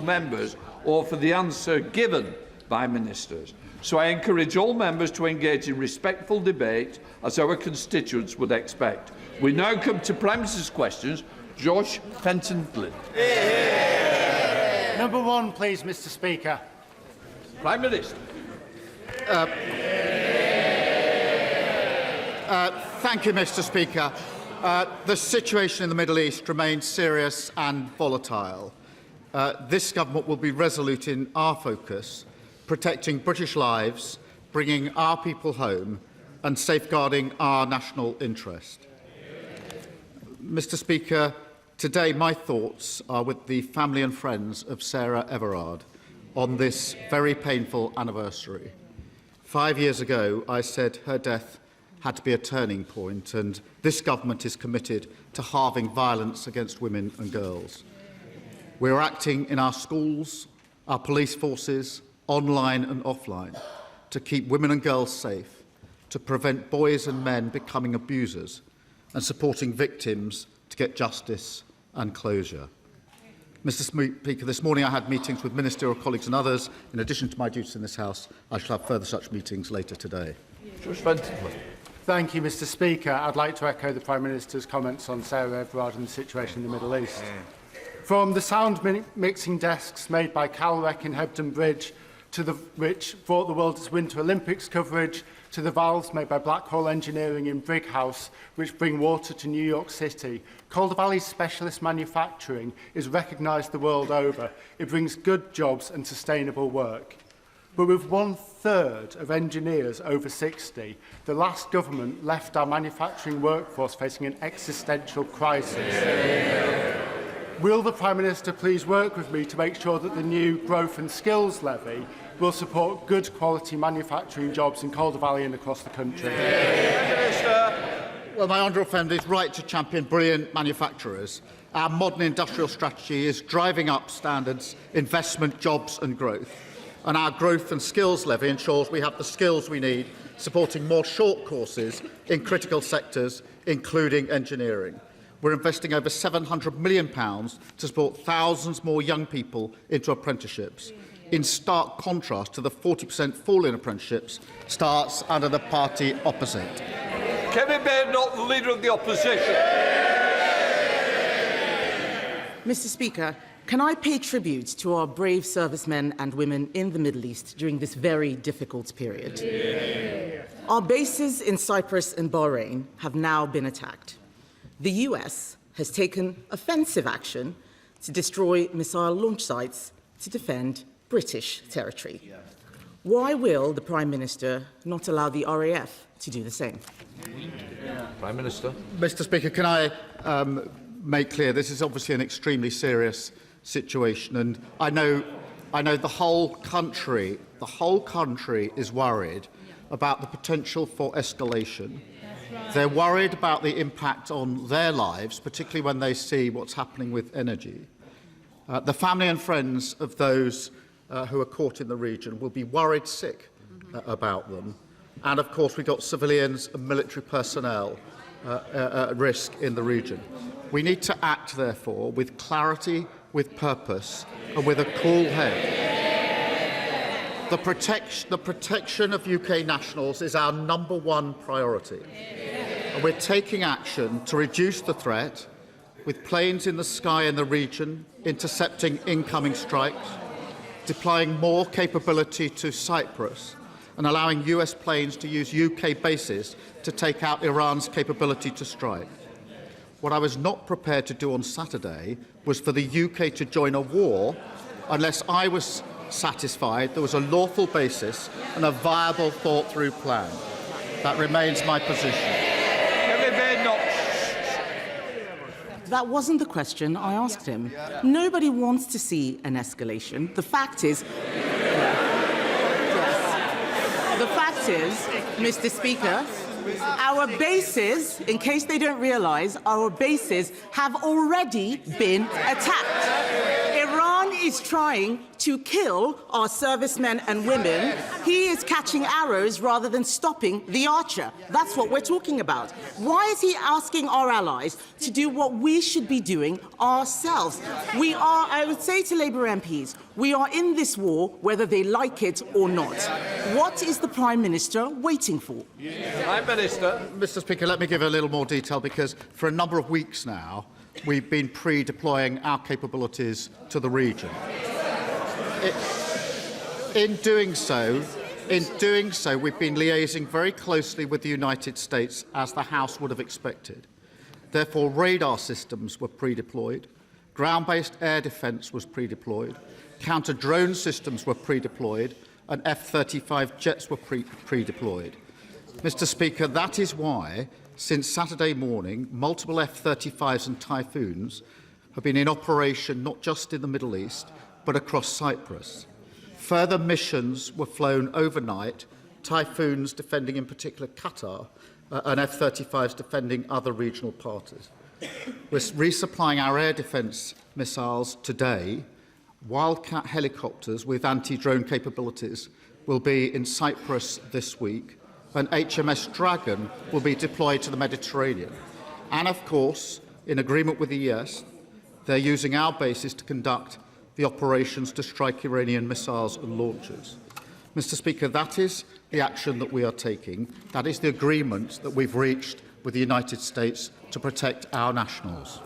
members or for the answer given by ministers. So I encourage all members to engage in respectful debate, as our constituents would expect. We now come to premises questions. Josh Fenton-Flynn. Number one, please, Mr. Speaker. Prime Minister. Thank you, Mr. Speaker. The situation in the Middle East remains serious and volatile. This government will be resolute in our focus, protecting British lives, bringing our people home and safeguarding our national interest. Mr. Speaker, today my thoughts are with the family and friends of Sarah Everard on this very painful anniversary. 5 years ago, I said her death had to be a turning point, and this government is committed to halving violence against women and girls. We are acting in our schools, our police forces, online and offline, to keep women and girls safe, to prevent boys and men becoming abusers, and supporting victims to get justice and closure. Mr. Speaker, this morning I had meetings with ministerial colleagues and others. In addition to my duties in this House, I shall have further such meetings later today. Thank you, Mr. Speaker. I'd like to echo the Prime Minister's comments on Sarah Everard and the situation in the Middle East. From the sound mixing desks made by Calrec in Hebden Bridge, which brought the world its Winter Olympics coverage, to the valves made by Blackhole Engineering in Brighouse, which bring water to New York City, Calder Valley's specialist manufacturing is recognised the world over. It brings good jobs and sustainable work. But with 1/3 of engineers over 60, the last government left our manufacturing workforce facing an existential crisis. Will the Prime Minister please work with me to make sure that the new Growth and Skills Levy will support good quality manufacturing jobs in Calder Valley and across the country? Well, my honourable friend is right to champion brilliant manufacturers. Our modern industrial strategy is driving up standards, investment, jobs and growth. And our Growth and Skills Levy ensures we have the skills we need, supporting more short courses in critical sectors, including engineering. We're investing over £700 million to support thousands more young people into apprenticeships, in stark contrast to the 40% fall in apprenticeships starts under the party opposite. Kevin Baird, not the Leader of the Opposition. Mr. Speaker, can I pay tribute to our brave servicemen and women in the Middle East during this very difficult period? Our bases in Cyprus and Bahrain have now been attacked. The US has taken offensive action to destroy missile launch sites to defend British territory. Why will the Prime Minister not allow the RAF to do the same? Prime Minister. Mr. Speaker, can I make clear this is obviously an extremely serious situation, and I know the whole country is worried about the potential for escalation. They're worried about the impact on their lives, particularly when they see what's happening with energy. The family and friends of those who are caught in the region will be worried sick about them. And, of course, we've got civilians and military personnel at risk in the region. We need to act, therefore, with clarity, with purpose and with a cool head. The protection of UK nationals is our #1 priority. And we're taking action to reduce the threat, with planes in the sky in the region, intercepting incoming strikes, deploying more capability to Cyprus, and allowing US planes to use UK bases to take out Iran's capability to strike. What I was not prepared to do on Saturday was for the UK to join a war unless I was satisfied there was a lawful basis and a viable, thought-through plan. That remains my position. That wasn't the question I asked him. Nobody wants to see an escalation. The fact is, Mr. Speaker, our bases, in case they don't realise, our bases have already been attacked. Iran is trying to kill our servicemen and women. He is catching arrows rather than stopping the archer. That's what we're talking about. Why is he asking our allies to do what we should be doing ourselves? We are, I would say to Labour MPs, we are in this war whether they like it or not. What is the Prime Minister waiting for? Prime Minister. Mr. Speaker, let me give a little more detail, because for a number of weeks now, we've been pre-deploying our capabilities to the region. In doing so, we've been liaising very closely with the United States, as the House would have expected. Therefore, radar systems were pre-deployed, ground-based air defence was pre-deployed, counter-drone systems were pre-deployed, and F-35 jets were pre-deployed. Mr. Speaker, that is why, since Saturday morning, multiple F-35s and Typhoons have been in operation not just in the Middle East, but across Cyprus. Further missions were flown overnight, Typhoons defending in particular Qatar, and F-35s defending other regional parties. We're resupplying our air defence missiles today. Wildcat helicopters with anti-drone capabilities will be in Cyprus this week, and HMS Dragon will be deployed to the Mediterranean. And of course, in agreement with the US, they're using our bases to conduct the operations to strike Iranian missiles and launchers. Mr. Speaker, that is the action that we are taking. That is the agreement that we've reached with the United States to protect our nationals.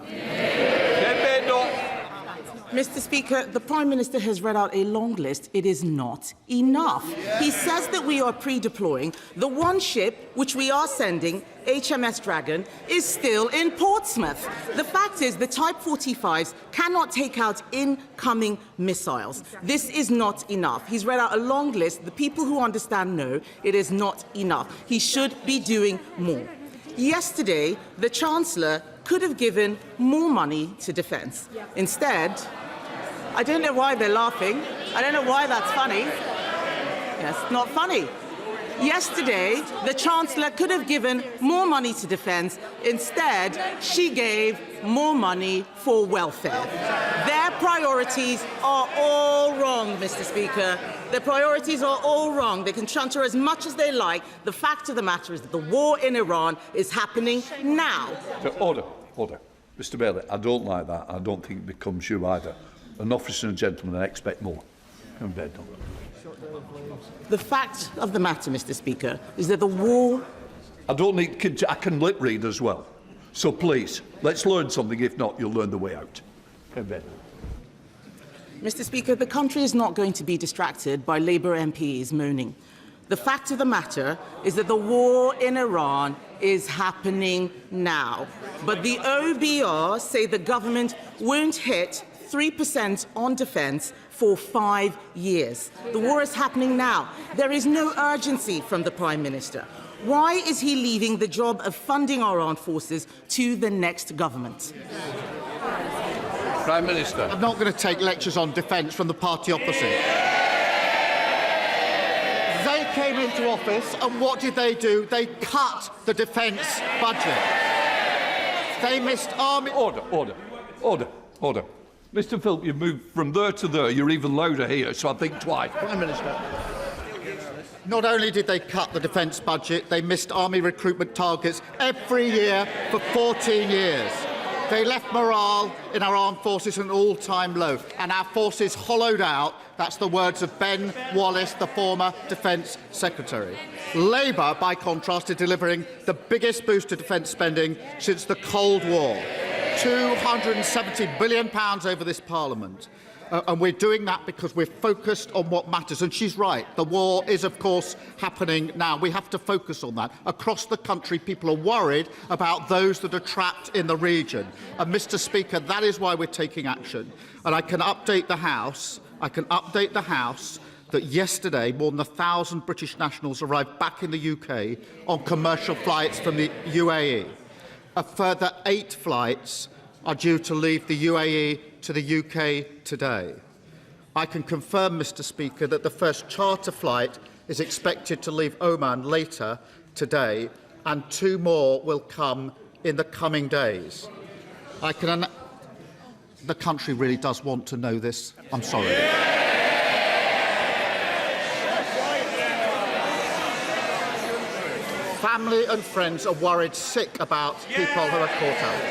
Mr. Speaker, the Prime Minister has read out a long list. It is not enough. He says that we are pre-deploying. The one ship which we are sending, HMS Dragon, is still in Portsmouth. The fact is the Type 45s cannot take out incoming missiles. This is not enough. He's read out a long list. The people who understand know it is not enough. He should be doing more. Yesterday, the Chancellor could have given more money to defence. Instead, I don't know why they're laughing. I don't know why that's funny. Yes, not funny. Yesterday, the Chancellor could have given more money to defence. Instead, she gave more money for welfare. Their priorities are all wrong, Mr. Speaker. Their priorities are all wrong. They can chanter as much as they like. The fact of the matter is that the war in Iran is happening now. Order. Mr. Bailey, I don't like that. I don't think it becomes you either. An officer and a gentleman, I expect more. Come to bed, Don. The fact of the matter, Mr. Speaker, is that the war... I can lip read as well. So please, let's learn something. If not, you'll learn the way out. Come to bed. Mr. Speaker, the country is not going to be distracted by Labour MPs moaning. The fact of the matter is that the war in Iran is happening now. But the OBR say the government won't hit 3% on defence for 5 years. The war is happening now. There is no urgency from the Prime Minister. Why is he leaving the job of funding our armed forces to the next government? Prime Minister. I'm not going to take lectures on defence from the party opposite. They came into office, and what did they do? They cut the defence budget. They missed army... Order. Mr. Philp, you've moved from there to there. You're even louder here, so I think twice. Prime Minister. Not only did they cut the defence budget, they missed army recruitment targets every year for 14 years. They left morale in our armed forces at an all-time low, and our forces hollowed out. That's the words of Ben Wallace, the former Defence Secretary. Labour, by contrast, is delivering the biggest boost to defence spending since the Cold War. £270 billion over this Parliament. And we're doing that because we're focused on what matters. And she's right. The war is, of course, happening now. We have to focus on that. Across the country, people are worried about those that are trapped in the region. And, Mr. Speaker, that is why we're taking action. And I can update the House. That yesterday, more than 1,000 British nationals arrived back in the UK on commercial flights from the UAE. A further 8 flights are due to leave the UAE to the UK today. I can confirm, Mr. Speaker, that the first charter flight is expected to leave Oman later today, and 2 more will come in the coming days. the country really does want to know this. I'm sorry. Family and friends are worried sick about people who are caught out.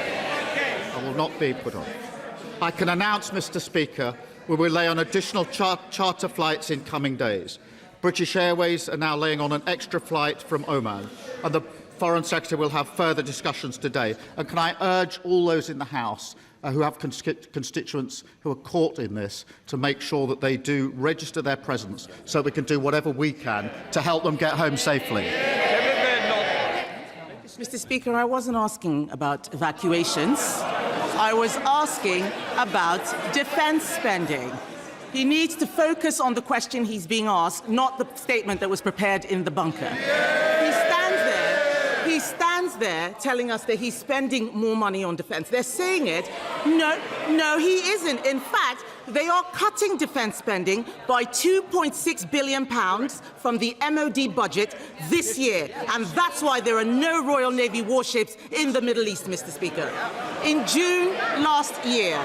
I will not be put on. I can announce, Mr. Speaker, we will lay on additional charter flights in coming days. British Airways are now laying on an extra flight from Oman, and the Foreign Secretary will have further discussions today. And can I urge all those in the House who have constituents who are caught in this to make sure that they do register their presence so we can do whatever we can to help them get home safely. Mr. Speaker, I wasn't asking about evacuations. I was asking about defence spending. He needs to focus on the question he's being asked, not the statement that was prepared in the bunker. He stands there telling us that he's spending more money on defence. They're saying it. No, he isn't. In fact, they are cutting defence spending by £2.6 billion from the MOD budget this year. And that's why there are no Royal Navy warships in the Middle East, Mr. Speaker. In June last year,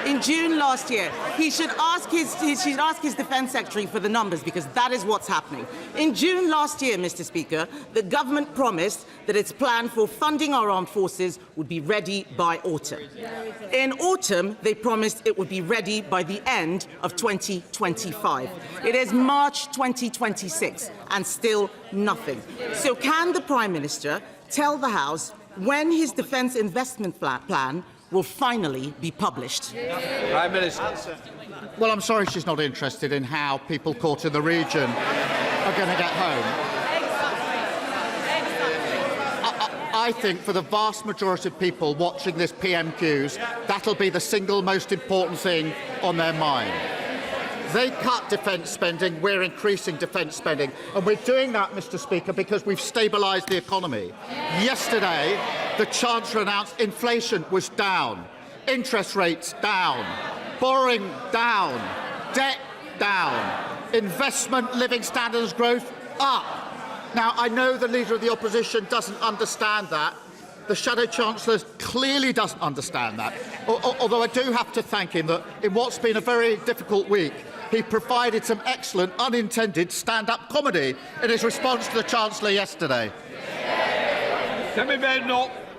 he should ask his Defence Secretary for the numbers, because that is what's happening. In June last year, Mr. Speaker, the government promised that its plan for funding our armed forces would be ready by autumn. In autumn, they promised it would be ready by the end of 2025. It is March 2026, and still nothing. So can the Prime Minister tell the House when his defence investment plan will finally be published? Prime Minister. Well, I'm sorry she's not interested in how people caught in the region are going to get home. I think for the vast majority of people watching this PMQs, that'll be the single most important thing on their mind. They cut defence spending, we're increasing defence spending. And we're doing that, Mr. Speaker, because we've stabilised the economy. Yesterday, the Chancellor announced inflation was down, interest rates down, borrowing down, debt down, investment, living standards growth up. Now, I know the Leader of the Opposition doesn't understand that. The Shadow Chancellor clearly doesn't understand that. Although I do have to thank him that in what's been a very difficult week, he provided some excellent unintended stand-up comedy in his response to the Chancellor yesterday.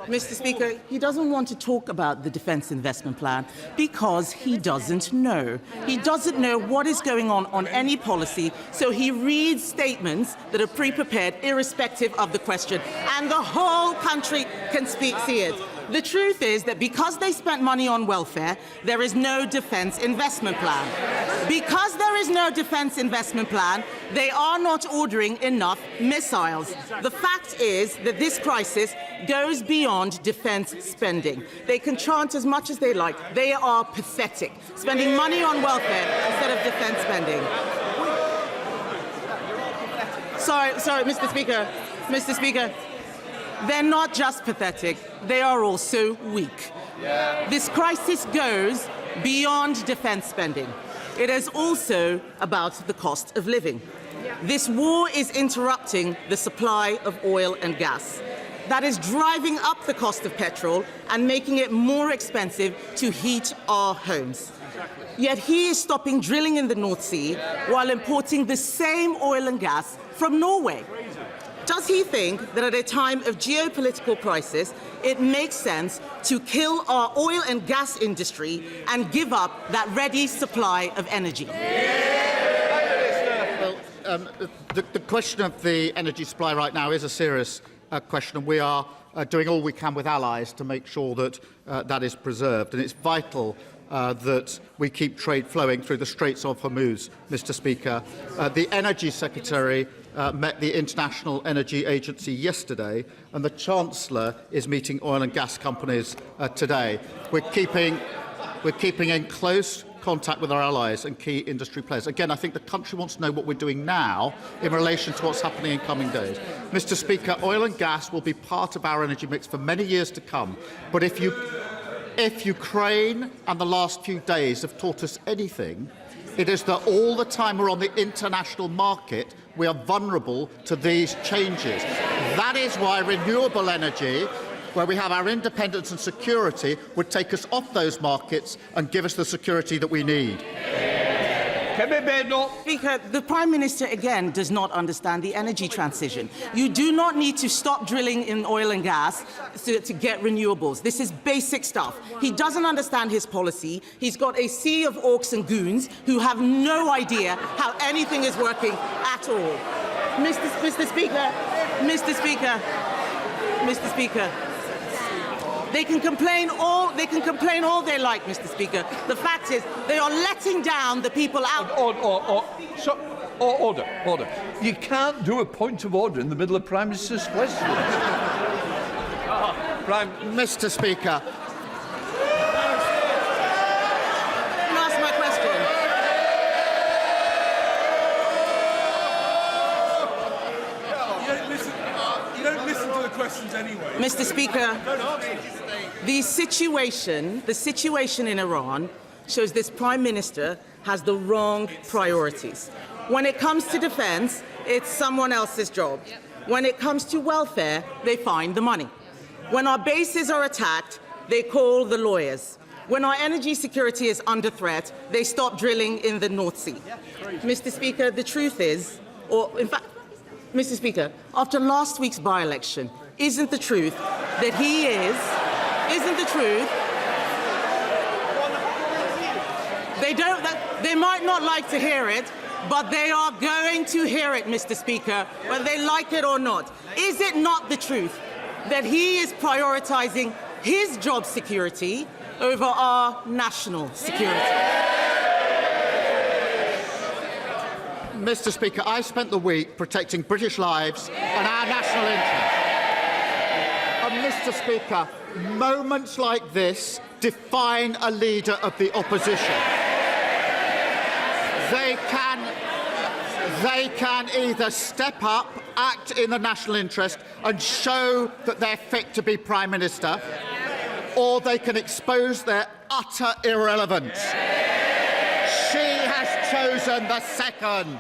Mr. Speaker, he doesn't want to talk about the defence investment plan because he doesn't know. He doesn't know what is going on any policy, so he reads statements that are pre-prepared irrespective of the question, and the whole country can see it. The truth is that because they spent money on welfare, there is no defence investment plan. Because there is no defence investment plan, they are not ordering enough missiles. The fact is that this crisis goes beyond defence spending. They can chant as much as they like. They are pathetic, spending money on welfare instead of defence spending. Sorry, Mr. Speaker. Mr. Speaker. They're not just pathetic, they are also weak. This crisis goes beyond defence spending. It is also about the cost of living. This war is interrupting the supply of oil and gas. That is driving up the cost of petrol and making it more expensive to heat our homes. Yet he is stopping drilling in the North Sea while importing the same oil and gas from Norway. Does he think that at a time of geopolitical crisis, it makes sense to kill our oil and gas industry and give up that ready supply of energy? Well, the question of the energy supply right now is a serious question, and we are doing all we can with allies to make sure that that is preserved. And it's vital that we keep trade flowing through the Straits of Hormuz, Mr. Speaker. The Energy Secretary met the International Energy Agency yesterday, and the Chancellor is meeting oil and gas companies today. We're keeping in close contact with our allies and key industry players. Again, I think the country wants to know what we're doing now in relation to what's happening in coming days. Mr. Speaker, oil and gas will be part of our energy mix for many years to come. But if Ukraine and the last few days have taught us anything, it is that all the time we're on the international market, we are vulnerable to these changes. That is why renewable energy where we have our independence and security would take us off those markets and give us the security that we need. Speaker, the Prime Minister, again, does not understand the energy transition. You do not need to stop drilling in oil and gas to get renewables. This is basic stuff. He doesn't understand his policy. He's got a sea of orcs and goons who have no idea how anything is working at all. Mr. Speaker, they can complain all they like, Mr. Speaker. The fact is, they are letting down the people out. Order. You can't do a point of order in the middle of Prime Minister's questions. Mr. Speaker. Can I ask my question? You don't listen to the questions anyway. Mr. Speaker, the situation in Iran shows this Prime Minister has the wrong priorities. When it comes to defence, it's someone else's job. When it comes to welfare, they find the money. When our bases are attacked, they call the lawyers. When our energy security is under threat, they stop drilling in the North Sea. Mr. Speaker, the truth is, in fact, Mr. Speaker, after last week's by-election, isn't the truth that they might not like to hear it, but they are going to hear it, Mr. Speaker, whether they like it or not. Is it not the truth that he is prioritising his job security over our national security? Mr. Speaker, I spent the week protecting British lives and our national interest. And Mr. Speaker, moments like this define a leader of the opposition. They can either step up, act in the national interest and show that they're fit to be Prime Minister, or they can expose their utter irrelevance. She has chosen the second.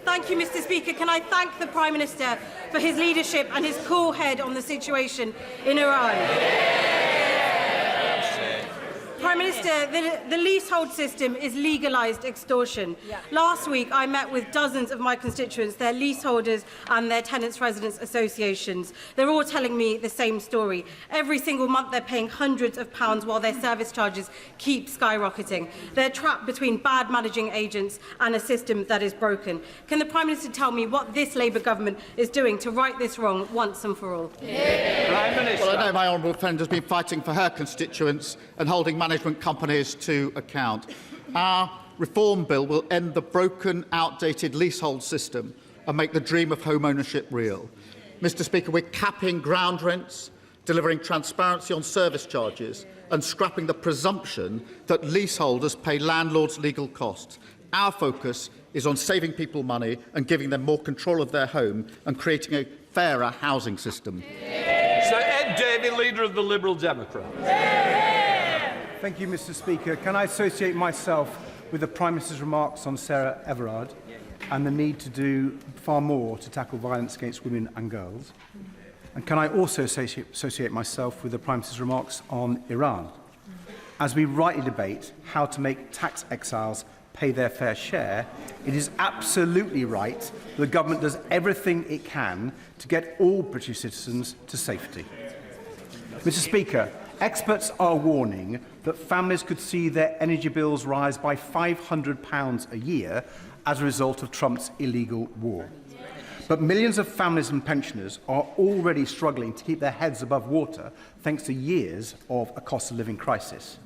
Thank you, Mr. Speaker. Can I thank the Prime Minister for his leadership and his cool head on the situation in Iran? Prime Minister, the leasehold system is legalised extortion. Last week, I met with dozens of my constituents, their leaseholders and their tenants' residents associations. They're all telling me the same story. Every single month, they're paying hundreds of pounds while their service charges keep skyrocketing. They're trapped between bad managing agents and a system that is broken. Can the Prime Minister tell me what this Labour government is doing to right this wrong once and for all? Prime Minister. Well, I know my honourable friend has been fighting for her constituents and holding management companies to account. Our reform bill will end the broken, outdated leasehold system and make the dream of home ownership real. Mr. Speaker, we're capping ground rents, delivering transparency on service charges and scrapping the presumption that leaseholders pay landlords legal costs. Our focus is on saving people money and giving them more control of their home and creating a fairer housing system. Sir Ed Davey, Leader of the Liberal Democrats. Thank you, Mr. Speaker. Can I associate myself with the Prime Minister's remarks on Sarah Everard and the need to do far more to tackle violence against women and girls? And can I also associate myself with the Prime Minister's remarks on Iran? As we rightly debate how to make tax exiles pay their fair share, it is absolutely right that the government does everything it can to get all British citizens to safety. Mr. Speaker, experts are warning that families could see their energy bills rise by £500 a year as a result of Trump's illegal war. But millions of families and pensioners are already struggling to keep their heads above water thanks to years of a cost of living crisis.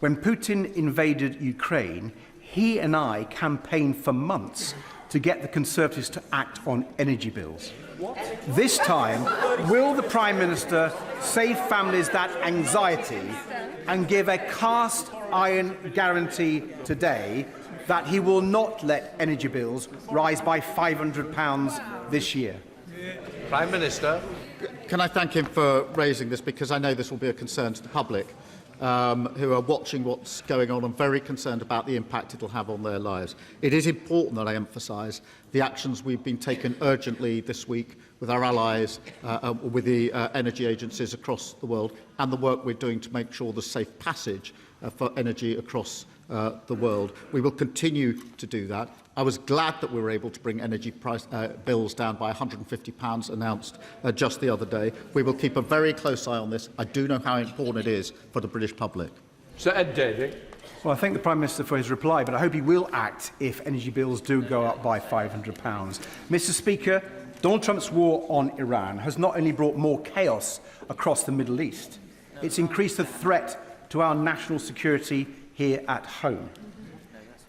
When Putin invaded Ukraine, he and I campaigned for months to get the Conservatives to act on energy bills. This time, will the Prime Minister save families that anxiety and give a cast iron guarantee today that he will not let energy bills rise by £500 this year? Prime Minister. Can I thank him for raising this, because I know this will be a concern to the public who are watching what's going on and very concerned about the impact it will have on their lives. It is important that I emphasise the actions we've been taken urgently this week with our allies, with the energy agencies across the world, and the work we're doing to make sure there's safe passage for energy across the world. We will continue to do that. I was glad that we were able to bring energy price, bills down by £150 announced just the other day. We will keep a very close eye on this. I do know how important it is for the British public. Sir Ed Davey. Well, I thank the Prime Minister for his reply, but I hope he will act if energy bills do go up by £500. Mr. Speaker, Donald Trump's war on Iran has not only brought more chaos across the Middle East, it's increased the threat to our national security here at home.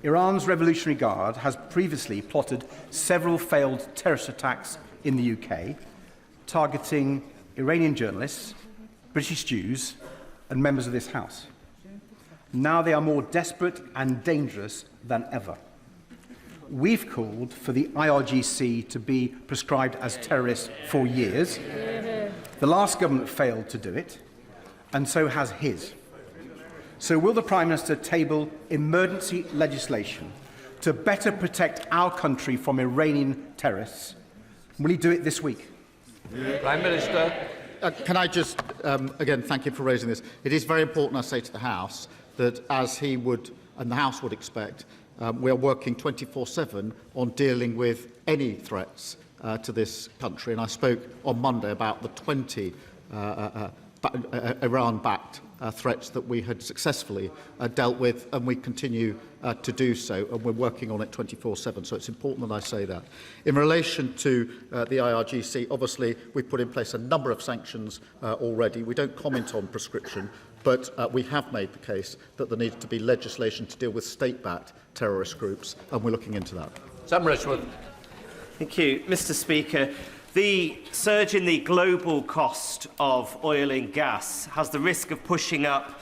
Iran's Revolutionary Guard has previously plotted several failed terrorist attacks in the UK, targeting Iranian journalists, British Jews and members of this House. Now they are more desperate and dangerous than ever. We've called for the IRGC to be prescribed as terrorists for years. The last government failed to do it, and so has his. So will the Prime Minister table emergency legislation to better protect our country from Iranian terrorists? Will he do it this week? Prime Minister. Can I just, again, thank you for raising this. It is very important, I say to the House, that as he would, and the House would expect, we are working 24/7 on dealing with any threats to this country. And I spoke on Monday about the 20 Iran-backed threats that we had successfully dealt with, and we continue to do so, and we're working on it 24/7, so it's important that I say that. In relation to the IRGC, obviously we've put in place a number of sanctions already. We don't comment on prescription, but we have made the case that there needs to be legislation to deal with state-backed terrorist groups, and we're looking into that. Sam Richmond. Thank you, Mr. Speaker. The surge in the global cost of oil and gas has the risk of pushing up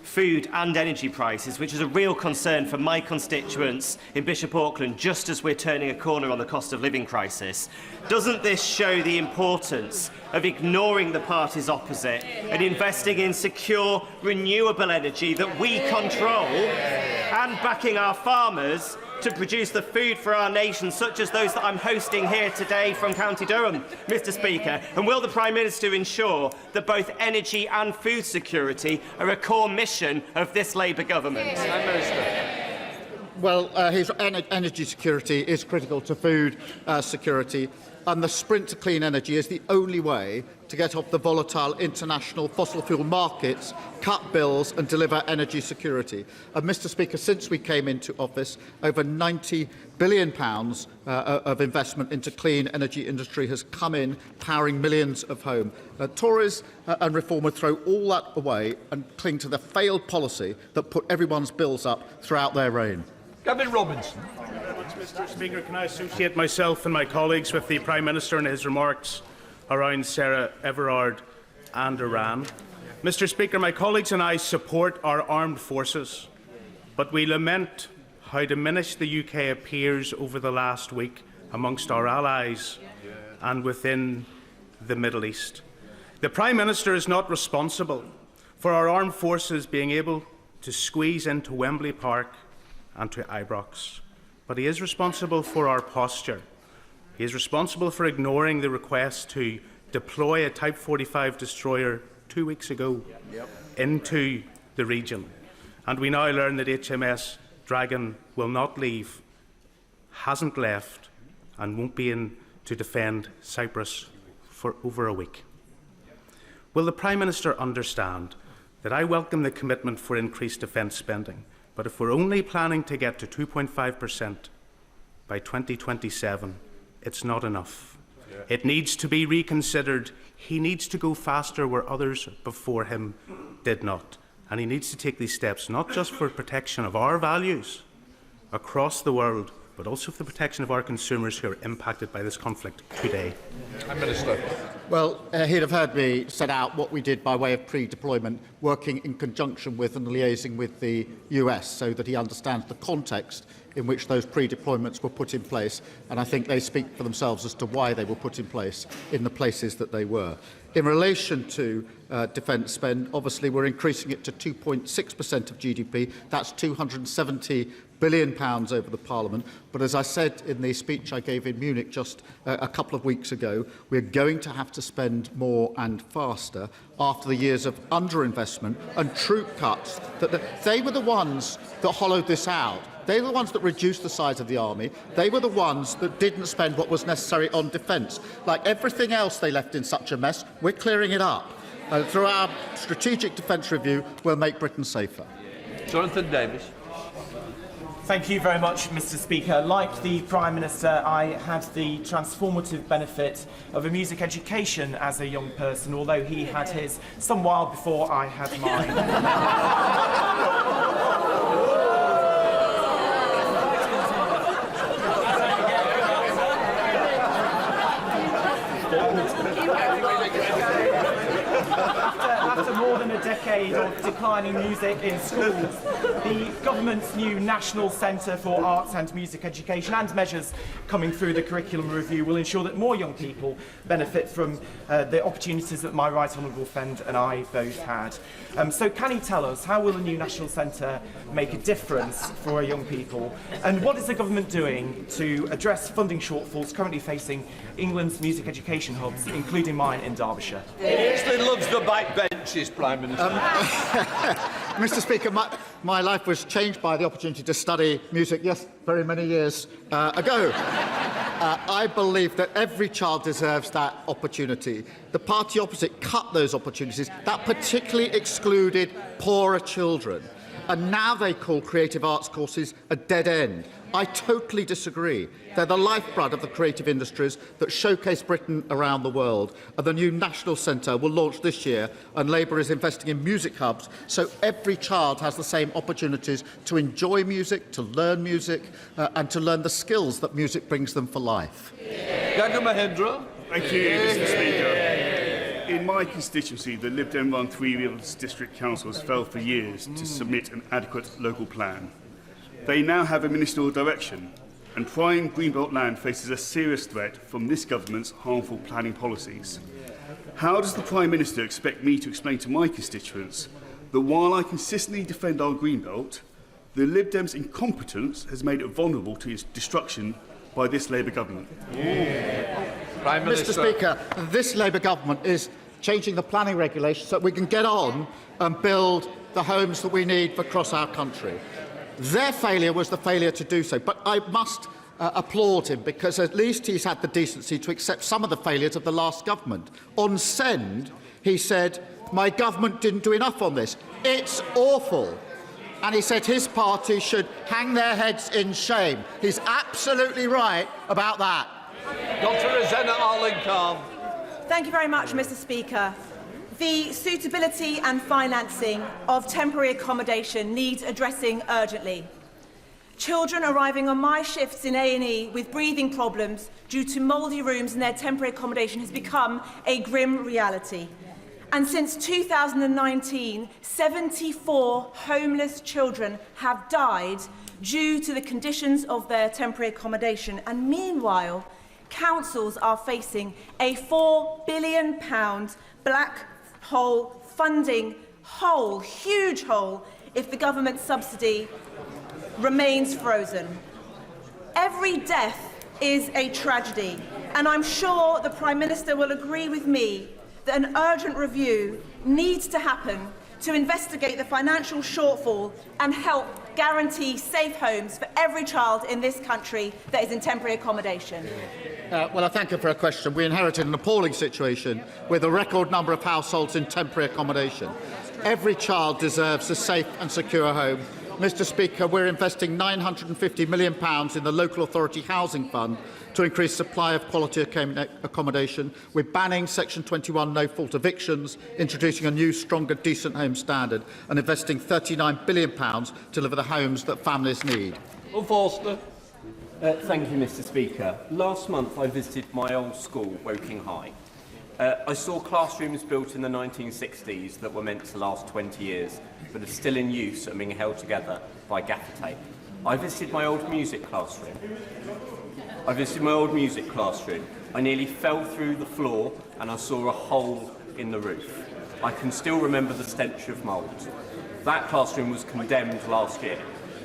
food and energy prices, which is a real concern for my constituents in Bishop Auckland, just as we're turning a corner on the cost of living crisis. Doesn't this show the importance of ignoring the parties opposite and investing in secure, renewable energy that we control, and backing our farmers to produce the food for our nation, such as those that I'm hosting here today from County Durham, Mr. Speaker? And will the Prime Minister ensure that both energy and food security are a core mission of this Labour government? Prime Minister. Well, his energy security is critical to food security, and the sprint to clean energy is the only way to get off the volatile international fossil fuel markets, cut bills and deliver energy security. And Mr. Speaker, since we came into office, over £90 billion of investment into clean energy industry has come in, powering millions of homes. Tories and Reform would throw all that away and cling to the failed policy that put everyone's bills up throughout their reign. Gavin Robinson. Mr. Speaker, can I associate myself and my colleagues with the Prime Minister and his remarks around Sarah Everard and Iran? Mr. Speaker, my colleagues and I support our armed forces, but we lament how diminished the UK appears over the last week amongst our allies and within the Middle East. The Prime Minister is not responsible for our armed forces being able to squeeze into Wembley Park and to Ibrox, but he is responsible for our posture. He is responsible for ignoring the request to deploy a Type 45 destroyer 2 weeks ago into the region. And we now learn that HMS Dragon will not leave, hasn't left, and won't be in to defend Cyprus for over a week. Will the Prime Minister understand that I welcome the commitment for increased defence spending, but if we're only planning to get to 2.5% by 2027, it's not enough. It needs to be reconsidered. He needs to go faster where others before him did not. And he needs to take these steps not just for protection of our values across the world, but also for the protection of our consumers who are impacted by this conflict today. Prime Minister. Well, he'd have heard me set out what we did by way of pre-deployment, working in conjunction with and liaising with the US so that he understands the context in which those pre-deployments were put in place, and I think they speak for themselves as to why they were put in place in the places that they were. In relation to defence spend, obviously we're increasing it to 2.6% of GDP. That's £270 billion over the Parliament. But as I said in the speech I gave in Munich just a couple of weeks ago, we're going to have to spend more and faster after the years of underinvestment and troop cuts. They were the ones that hollowed this out. They were the ones that reduced the size of the army. They were the ones that didn't spend what was necessary on defence. Like everything else they left in such a mess, we're clearing it up. Through our strategic defence review, we'll make Britain safer. Jonathan Davis. Thank you very much, Mr. Speaker. Like the Prime Minister, I had the transformative benefit of a music education as a young person, although he had his some while before I had mine. After more than a decade of declining music in schools, the government's new National Centre for Arts and Music Education and measures coming through the curriculum review will ensure that more young people benefit from the opportunities that my right honourable friend and I both had. So can he tell us, how will the new National Centre make a difference for our young people? And what is the government doing to address funding shortfalls currently facing England's music education hubs, including mine in Derbyshire? He loves the backbenches, Prime Minister. Mr. Speaker, my life was changed by the opportunity to study music, yes, very many years ago. I believe that every child deserves that opportunity. The party opposite cut those opportunities. That particularly excluded poorer children. And now they call creative arts courses a dead end. I totally disagree. They're the lifeblood of the creative industries that showcase Britain around the world. And the new National Centre will launch this year, and Labour is investing in music hubs so every child has the same opportunities to enjoy music, to learn music, and to learn the skills that music brings them for life. Gagan Mahendra. Thank you, Mr. Speaker. In my constituency, the Lib Dem-run Three Rills District Councils failed for years to submit an adequate local plan. They now have a ministerial direction, and prime Greenbelt land faces a serious threat from this government's harmful planning policies. How does the Prime Minister expect me to explain to my constituents that while I consistently defend our Greenbelt, the Lib Dems' incompetence has made it vulnerable to its destruction by this Labour government? Prime Minister. Mr. Speaker, this Labour government is changing the planning regulations so that we can get on and build the homes that we need across our country. Their failure was the failure to do so, but I must applaud him because at least he's had the decency to accept some of the failures of the last government. On Send, he said, my government didn't do enough on this. It's awful. And he said his party should hang their heads in shame. He's absolutely right about that. Dr. Rosanna Arling-Khan. Thank you very much, Mr. Speaker. The suitability and financing of temporary accommodation needs addressing urgently. Children arriving on my shifts in A&E with breathing problems due to mouldy rooms in their temporary accommodation has become a grim reality. And since 2019, 74 homeless children have died due to the conditions of their temporary accommodation. And meanwhile, councils are facing a £4 billion black hole funding hole, huge hole, if the government subsidy remains frozen. Every death is a tragedy, and I'm sure the Prime Minister will agree with me that an urgent review needs to happen to investigate the financial shortfall and help guarantee safe homes for every child in this country that is in temporary accommodation. Well, I thank her for her question. We inherited an appalling situation with a record number of households in temporary accommodation. Every child deserves a safe and secure home. Mr. Speaker, we're investing £950 million in the Local Authority Housing Fund to increase supply of quality accommodation. We're banning Section 21 no-fault evictions, introducing a new, stronger, decent home standard, and investing £39 billion to deliver the homes that families need. Forster. Thank you, Mr. Speaker. Last month I visited my old school, Woking High. I saw classrooms built in the 1960s that were meant to last 20 years, but are still in use and being held together by gaffer tape. I visited my old music classroom. I nearly fell through the floor and I saw a hole in the roof. I can still remember the stench of mould. That classroom was condemned last year.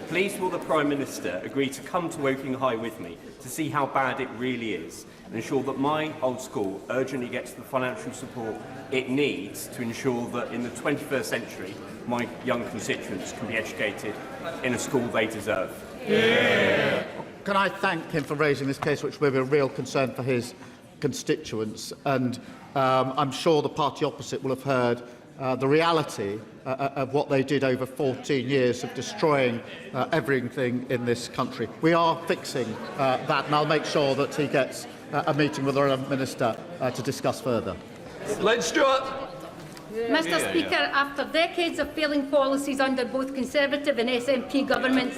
Please will the Prime Minister agree to come to Woking High with me to see how bad it really is and ensure that my old school urgently gets the financial support it needs to ensure that in the 21st century my young constituents can be educated in a school they deserve? Yeah. Can I thank him for raising this case, which will be a real concern for his constituents, and I'm sure the party opposite will have heard the reality of what they did over 14 years of destroying everything in this country. We are fixing that, and I'll make sure that he gets a meeting with the Relevant Minister to discuss further. Let's Stewart. Mr Speaker, after decades of failing policies under both Conservative and SNP governments,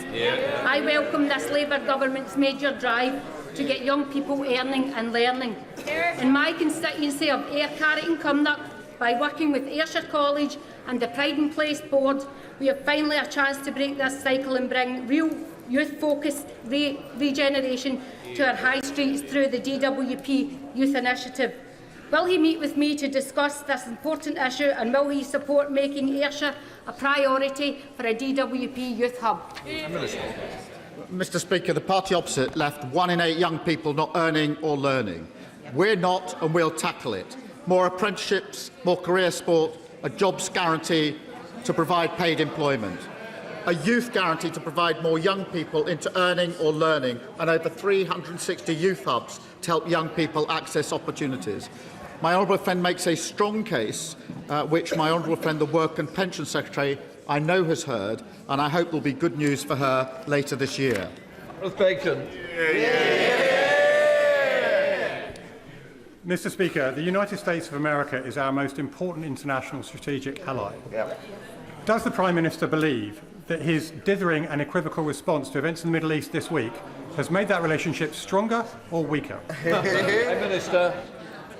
I welcome this Labour government's major drive to get young people earning and learning. In my constituency of Ayr, Carrick and Cumnock, by working with Ayrshire College and the Pride and Place Board, we have finally a chance to break this cycle and bring real youth-focused regeneration to our high streets through the DWP Youth Initiative. Will he meet with me to discuss this important issue, and will he support making Ayrshire a priority for a DWP youth hub? Mr Speaker, the party opposite left 1 in 8 young people not earning or learning. We're not, and we'll tackle it. More apprenticeships, more career sport, a jobs guarantee to provide paid employment, a youth guarantee to provide more young people into earning or learning, and over 360 youth hubs to help young people access opportunities. My honourable friend makes a strong case, which my honourable friend, the Work and Pension Secretary, I know has heard, and I hope will be good news for her later this year. Bacon. Mr Speaker, the United States of America is our most important international strategic ally. Does the Prime Minister believe that his dithering and equivocal response to events in the Middle East this week has made that relationship stronger or weaker? Minister.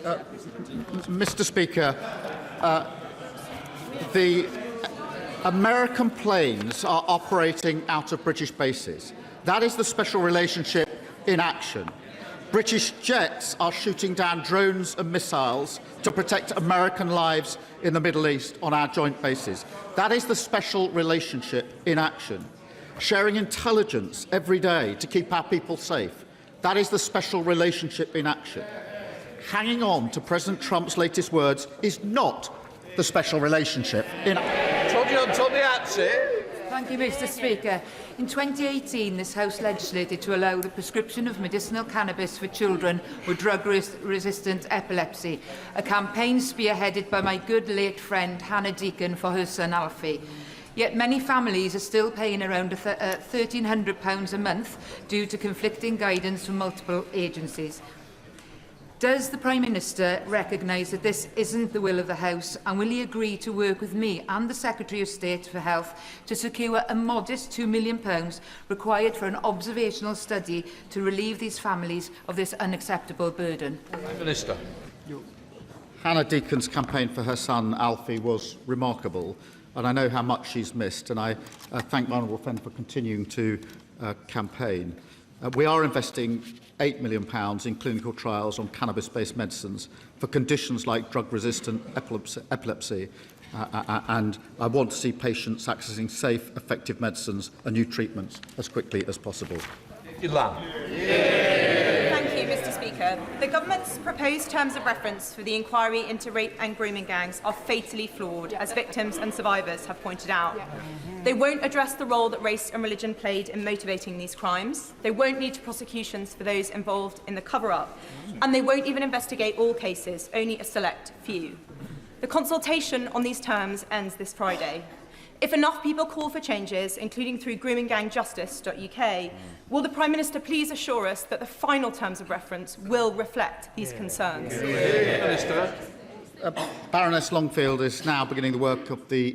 Mr Speaker, the American planes are operating out of British bases. That is the special relationship in action. British jets are shooting down drones and missiles to protect American lives in the Middle East on our joint bases. That is the special relationship in action. Sharing intelligence every day to keep our people safe. That is the special relationship in action. Hanging on to President Trump's latest words is not the special relationship in action. Thank you, Mr Speaker. In 2018, this House legislated to allow the prescription of medicinal cannabis for children with drug-resistant epilepsy, a campaign spearheaded by my good late friend Hannah Deacon for her son Alfie. Yet many families are still paying around £1,300 a month due to conflicting guidance from multiple agencies. Does the Prime Minister recognise that this isn't the will of the House, and will he agree to work with me and the Secretary of State for Health to secure a modest £2 million required for an observational study to relieve these families of this unacceptable burden? Minister. Hannah Deacon's campaign for her son Alfie was remarkable, and I know how much she's missed, and I thank my honourable friend for continuing to campaign. We are investing £8 million in clinical trials on cannabis-based medicines for conditions like drug-resistant epilepsy, and I want to see patients accessing safe, effective medicines and new treatments as quickly as possible. Thank you, Mr Speaker. The Government's proposed terms of reference for the inquiry into rape and grooming gangs are fatally flawed, as victims and survivors have pointed out. They won't address the role that race and religion played in motivating these crimes. They won't lead to prosecutions for those involved in the cover-up. And they won't even investigate all cases, only a select few. The consultation on these terms ends this Friday. If enough people call for changes, including through groomingangjustice.uk, will the Prime Minister please assure us that the final terms of reference will reflect these concerns? Baroness Longfield is now beginning the work of the